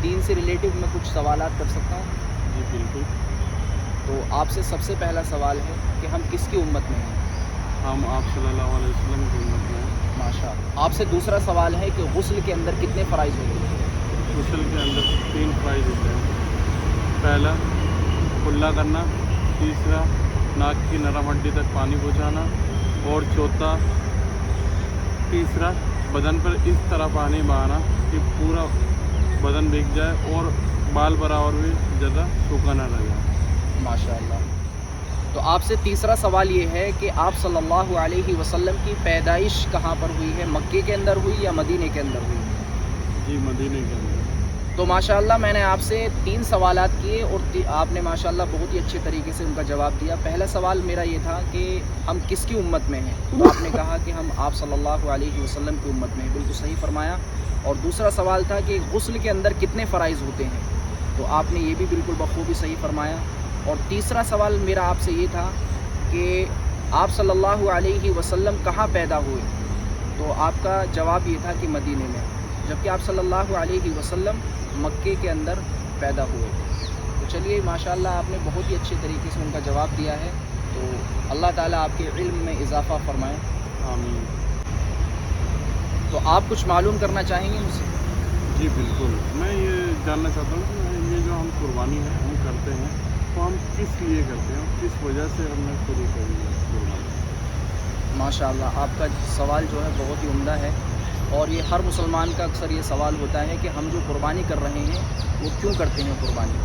دین سے ریلیٹو میں کچھ سوالات کر سکتا ہوں؟ جی بالکل. تو آپ سے سب سے پہلا سوال ہے کہ ہم کس کی امت میں ہیں؟ ہم آپ صلی اللہ علیہ وسلم کی امت میں ہیں. ماشاء اللہ. آپ سے دوسرا سوال ہے کہ غسل کے اندر کتنے فرائض ہوتے ہیں؟ غسل کے اندر 3 فرائض ہوتے ہیں. پہلا کلا کرنا، تیسرا ناک کی نرم ہڈی تک پانی پہنچانا، اور چوتھا تیسرا بدن پر اس طرح پانی بہانا کہ پورا بدن بھیگ جائے اور بال برابر بھی زیادہ سوکھا نہ رہ جائے. ماشاء اللہ. تو آپ سے تیسرا سوال یہ ہے کہ آپ صلی اللہ علیہ وسلم کی پیدائش کہاں پر ہوئی ہے؟ مکے کے اندر ہوئی یا مدینے کے اندر ہوئی؟ جی مدینے کے اندر. تو ماشاءاللہ میں نے آپ سے 3 سوالات کیے اور آپ نے ماشاءاللہ بہت ہی اچھے طریقے سے ان کا جواب دیا. پہلا سوال میرا یہ تھا کہ ہم کس کی امت میں ہیں؟ تو آپ نے کہا کہ ہم آپ صلی اللہ علیہ وسلم کی امت میں ہیں. بالکل صحیح فرمایا. اور دوسرا سوال تھا کہ غسل کے اندر کتنے فرائض ہوتے ہیں؟ تو آپ نے یہ بھی بالکل بخوبی صحیح فرمایا. اور تیسرا سوال میرا آپ سے یہ تھا کہ آپ صلی اللہ علیہ وسلم کہاں پیدا ہوئے؟ تو آپ کا جواب یہ تھا کہ مدینے میں، جبکہ آپ صلی اللہ علیہ وسلم مکے کے اندر پیدا ہوئے. تو چلیے ماشاءاللہ آپ نے بہت ہی اچھے طریقے سے ان کا جواب دیا ہے. تو اللہ تعالیٰ آپ کے علم میں اضافہ فرمائے. آمین. تو آپ کچھ معلوم کرنا چاہیں گے مجھ سے؟ جی بالکل. میں یہ جاننا چاہتا ہوں کہ یہ جو ہم قربانی ہے ہم کرتے ہیں تو ہم کس لیے کرتے ہیں اور کس وجہ سے ہم نے شروع کری ہے قربانی؟ ماشاءاللہ آپ کا سوال جو ہے بہت ہی عمدہ ہے، اور یہ ہر مسلمان کا اکثر یہ سوال ہوتا ہے کہ ہم جو قربانی کر رہے ہیں وہ کیوں کرتے ہیں قربانی.